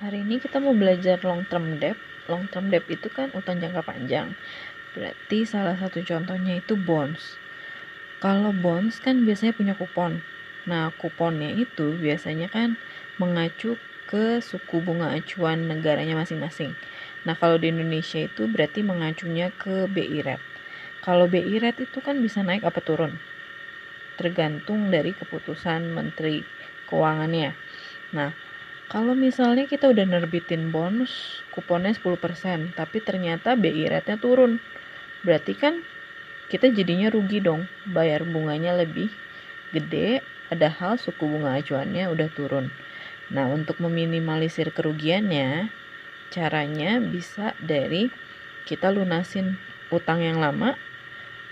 Hari ini kita mau belajar long term debt. Long term debt itu kan utang jangka panjang. Berarti salah satu contohnya itu bonds. Kalau bonds kan biasanya punya kupon. Nah, kuponnya itu biasanya kan mengacu ke suku bunga acuan negaranya masing-masing. Nah, kalau di Indonesia itu berarti mengacunya ke BI rate. Kalau BI rate itu kan bisa naik apa turun, tergantung dari keputusan Menteri Keuangannya. Nah, kalau misalnya kita udah nerbitin bonus, kuponnya 10%, tapi ternyata BI rate-nya turun. Berarti kan kita jadinya rugi dong, bayar bunganya lebih gede, padahal suku bunga acuannya udah turun. Nah, untuk meminimalisir kerugiannya, caranya bisa dari kita lunasin utang yang lama,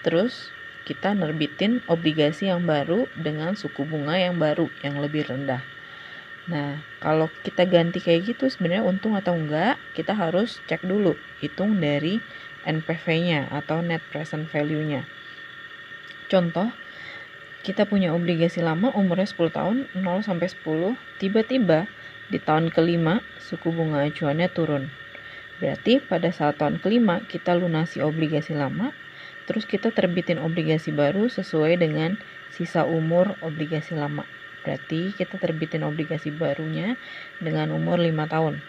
terus kita nerbitin obligasi yang baru dengan suku bunga yang baru, yang lebih rendah. Nah, kalau kita ganti kayak gitu sebenarnya untung atau enggak, kita harus cek dulu, hitung dari NPV-nya atau net present value-nya. Contoh, kita punya obligasi lama umurnya 10 tahun, 0 sampai 10, tiba-tiba di tahun kelima suku bunga acuannya turun. Berarti pada saat tahun kelima kita lunasi obligasi lama, terus kita terbitin obligasi baru sesuai dengan sisa umur obligasi lama. Berarti kita terbitin obligasi barunya dengan umur 5 tahun.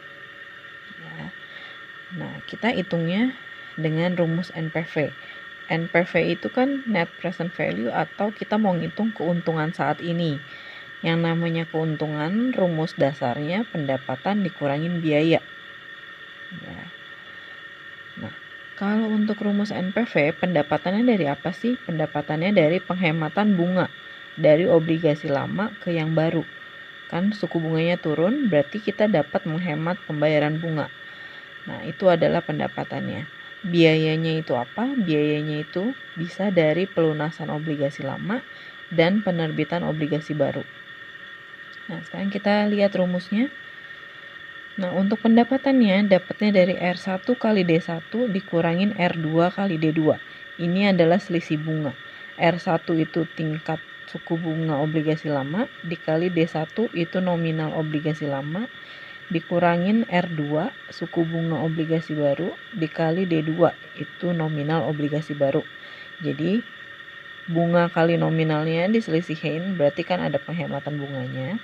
Ya. Nah, kita hitungnya dengan rumus NPV. NPV itu kan net present value atau kita mau ngitung keuntungan saat ini. Yang namanya keuntungan, rumus dasarnya pendapatan dikurangin biaya. Ya. Nah, kalau untuk rumus NPV, pendapatannya dari apa sih? Pendapatannya dari penghematan bunga dari obligasi lama ke yang baru. Kan suku bunganya turun, berarti kita dapat menghemat pembayaran bunga. Nah, itu adalah pendapatannya. Biayanya itu apa? Biayanya itu bisa dari pelunasan obligasi lama dan penerbitan obligasi baru. Nah, sekarang kita lihat rumusnya. Nah, untuk pendapatannya dapatnya dari R1 kali D1 dikurangin R2 kali D2. Ini adalah selisih bunga. R1 itu tingkat suku bunga obligasi lama, dikali D1 itu nominal obligasi lama, dikurangin R2 suku bunga obligasi baru, dikali D2 itu nominal obligasi baru. Jadi, bunga kali nominalnya diselisihin, berarti kan ada penghematan bunganya.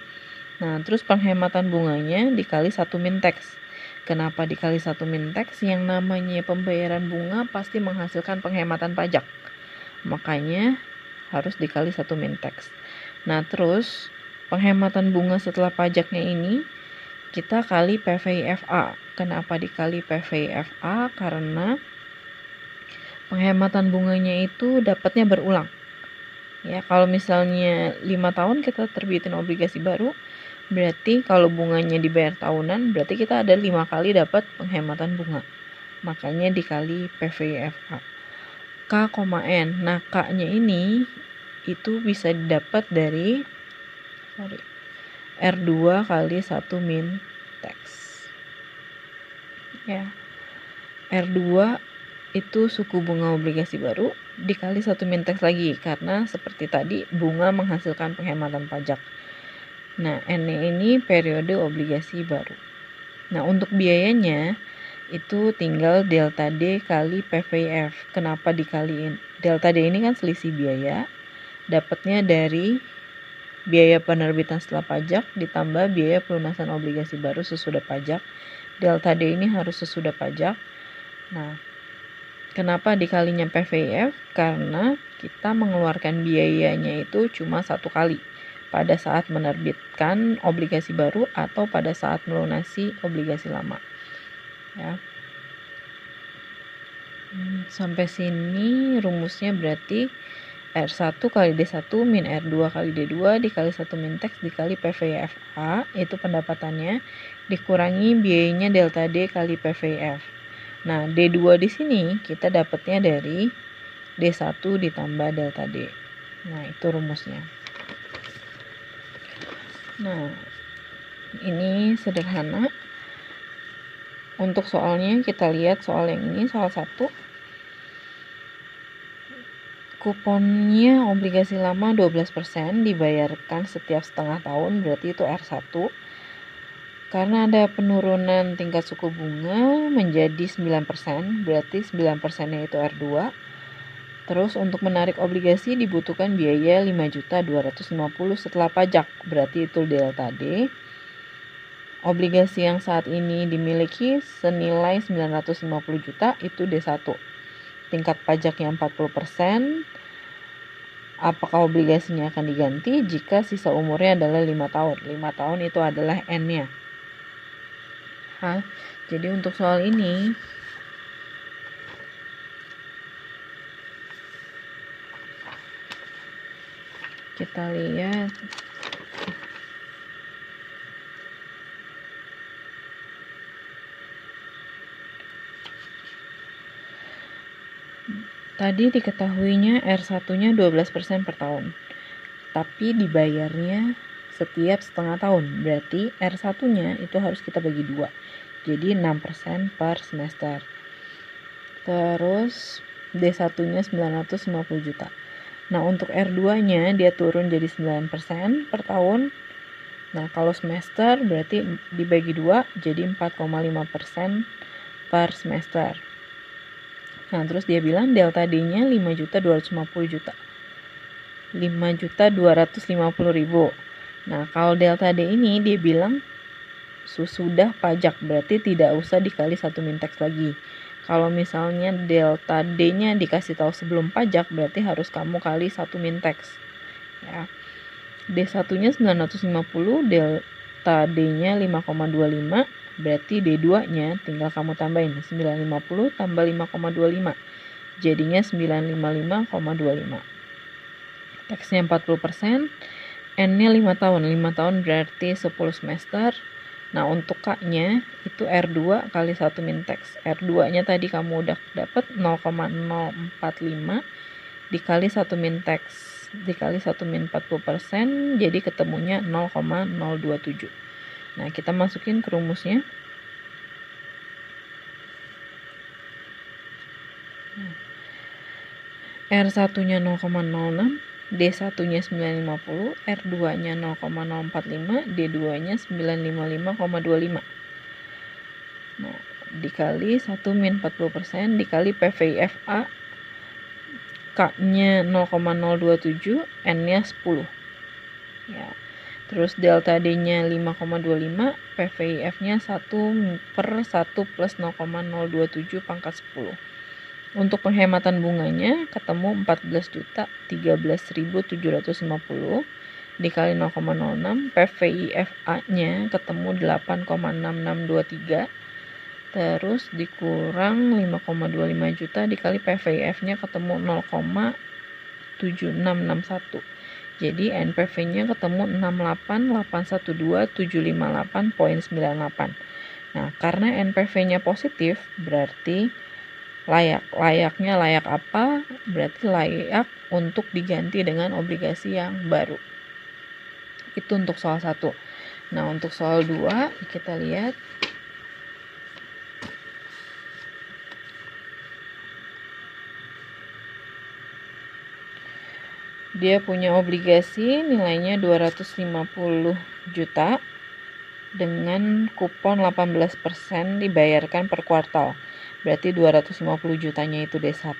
Nah, terus penghematan bunganya dikali 1 min tax. Kenapa dikali 1 min tax? Yang namanya pembayaran bunga pasti menghasilkan penghematan pajak. Makanya harus dikali 1 min tax. Nah, terus penghematan bunga setelah pajaknya ini kita kali PVIFA. Kenapa dikali PVIFA? Karena penghematan bunganya itu dapatnya berulang. Ya, kalau misalnya 5 tahun kita terbitin obligasi baru, berarti kalau bunganya dibayar tahunan, berarti kita ada 5 kali dapat penghematan bunga. Makanya dikali PVFA. K, N. Nah, K-nya ini itu bisa didapat dari R2 kali 1 min tax. Ya. R2 itu suku bunga obligasi baru dikali 1 min tax lagi, karena seperti tadi bunga menghasilkan penghematan pajak. Nah, N ini periode obligasi baru. Nah, untuk biayanya itu tinggal delta D kali PVF. Kenapa dikaliin? Delta D ini kan selisih biaya, dapatnya dari biaya penerbitan setelah pajak ditambah biaya pelunasan obligasi baru sesudah pajak. Delta D ini harus sesudah pajak. Nah, kenapa dikalinya PVF? Karena kita mengeluarkan biayanya itu cuma 1 kali, pada saat menerbitkan obligasi baru atau pada saat melunasi obligasi lama. Ya. Sampai sini rumusnya berarti R1 kali D1 min R2 kali D2 dikali 1 min tax dikali PVFA, itu pendapatannya, dikurangi biayanya delta D kali PVF. Nah, D2 di sini kita dapatnya dari D1 ditambah delta D. Nah, itu rumusnya. Nah, ini sederhana. Untuk soalnya kita lihat soal yang ini, soal 1. Kuponnya obligasi lama 12% dibayarkan setiap setengah tahun, berarti itu R1. Karena ada penurunan tingkat suku bunga menjadi 9%, berarti 9%-nya itu R2. Terus untuk menarik obligasi dibutuhkan biaya 5.250.000 setelah pajak, berarti itu delta D. Obligasi yang saat ini dimiliki senilai 950 juta itu D1. Tingkat pajaknya 40%. Apakah obligasinya akan diganti jika sisa umurnya adalah 5 tahun? 5 tahun itu adalah N-nya. Jadi untuk soal ini kita lihat tadi diketahuinya R1-nya 12% per tahun, tapi dibayarnya setiap setengah tahun, berarti R1-nya itu harus kita bagi 2, jadi 6% per semester. Terus D1-nya 950 juta. Nah untuk R2-nya dia turun jadi 9% per tahun. Nah kalau semester berarti dibagi 2 jadi 4,5% per semester. Nah terus dia bilang delta D-nya 5.250 juta. 5.250.000. Nah kalau delta D ini dia bilang sudah pajak, berarti tidak usah dikali 1 min-tax lagi. Kalau misalnya delta D-nya dikasih tahu sebelum pajak, berarti harus kamu kali 1 min-tax. Ya. D1-nya 950, delta D-nya 5,25, berarti D2-nya tinggal kamu tambahin 950 tambah 5,25. Jadinya 955,25. Taxnya 40%, N-nya 5 tahun. 5 tahun berarti 10 semester. Nah untuk K-nya itu R2 kali 1 min-tax. R2-nya tadi kamu udah dapat 0,045 dikali 1 min-tax dikali 1 min 40%, jadi ketemunya 0,027. Nah kita masukin ke rumusnya. R1-nya 0,06, D1-nya 950, R2-nya 0,045, D2-nya 955,25. Nah, dikali 1 min 40% dikali PVFA, K-nya 0,027, N-nya 10. Ya. Terus delta D-nya 5,25, PVF-nya 1/1 plus 0,027 pangkat 10. Untuk penghematan bunganya ketemu 14.013.750 dikali 0,06, PVIFA-nya ketemu 8,6623, terus dikurang 5,25 juta dikali PVIF-nya ketemu 0,7661. Jadi NPV-nya ketemu 68.812.758,98. Nah, karena NPV-nya positif berarti layaknya layak apa? Berarti layak untuk diganti dengan obligasi yang baru. Itu untuk soal 1. Nah, untuk soal 2 kita lihat. Dia punya obligasi nilainya 250 juta dengan kupon 18% dibayarkan per kuartal. Berarti 250 jutanya itu D1,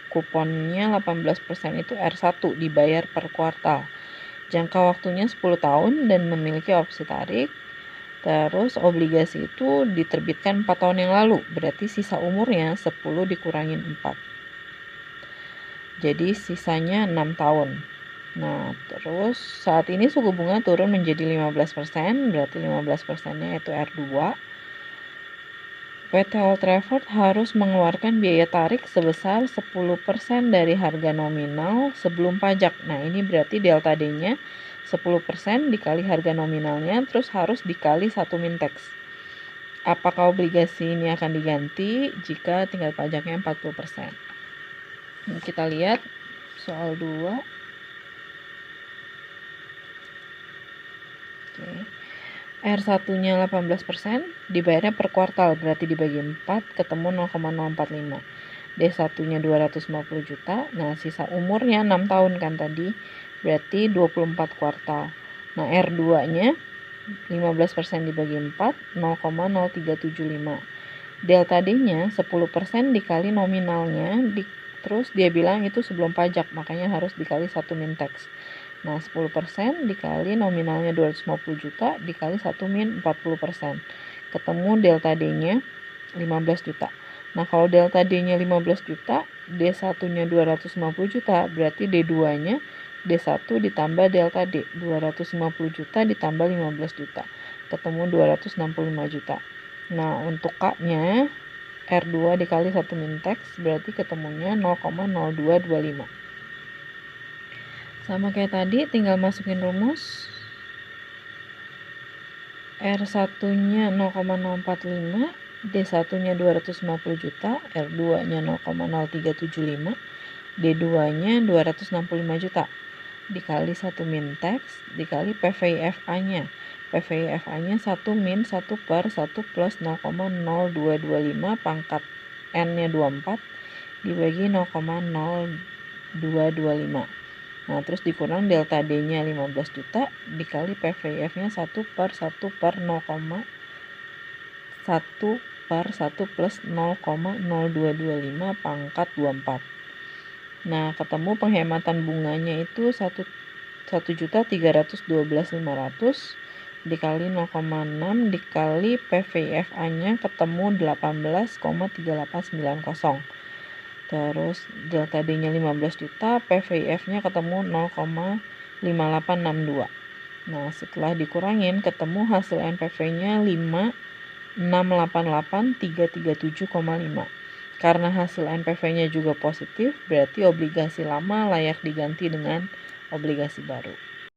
kuponnya 18% itu R1 dibayar per kuartal. Jangka waktunya 10 tahun dan memiliki opsi tarik. Terus obligasi itu diterbitkan 4 tahun yang lalu, berarti sisa umurnya 10 dikurangin 4. Jadi sisanya 6 tahun. Nah, terus saat ini suku bunga turun menjadi 15%, berarti 15%-nya itu R2. PT Old Trafford harus mengeluarkan biaya tarik sebesar 10% dari harga nominal sebelum pajak. Nah, ini berarti delta D-nya 10% dikali harga nominalnya, terus harus dikali 1 min-tax. Apakah obligasi ini akan diganti jika tingkat pajaknya 40%? Kita lihat soal 2. R1-nya 18%, dibayarnya per kuartal, berarti dibagi 4, ketemu 0,045. D1-nya 250 juta, nah sisa umurnya 6 tahun kan tadi, berarti 24 kuartal. Nah R2-nya 15% dibagi 4, 0,0375. Delta D-nya 10% dikali nominalnya, terus dia bilang itu sebelum pajak, makanya harus dikali 1 min tax. Nah, 10% dikali nominalnya 250 juta, dikali 1 min 40%. Ketemu delta D-nya 15 juta. Nah, kalau delta D-nya 15 juta, D1-nya 250 juta, berarti D2-nya D1 ditambah delta D, 250 juta ditambah 15 juta. Ketemu 265 juta. Nah, untuk K-nya R2 dikali 1 min tax, berarti ketemunya 0,0225. Sama kayak tadi, tinggal masukin rumus. R1-nya 0,045, D1-nya 250 juta, R2-nya 0,0375, D2-nya 265 juta. Dikali 1 min tax, dikali PVFA-nya. PVFA-nya 1 min 1 per 1 plus 0,0225 pangkat N-nya 24 dibagi 0,0225. Nah, terus dikurang delta D-nya 15 juta dikali PVF-nya 1 per 1 per 0,1 per 1 plus 0,0225 pangkat 24. Nah, ketemu penghematan bunganya itu 1.312.500 dikali 0,6 dikali PVFA-nya ketemu 18,3890. Terus delta D-nya 15 juta, PVF-nya ketemu 0,5862. Nah, setelah dikurangin ketemu hasil NPV-nya 5.688.337,5. Karena hasil NPV-nya juga positif, berarti obligasi lama layak diganti dengan obligasi baru.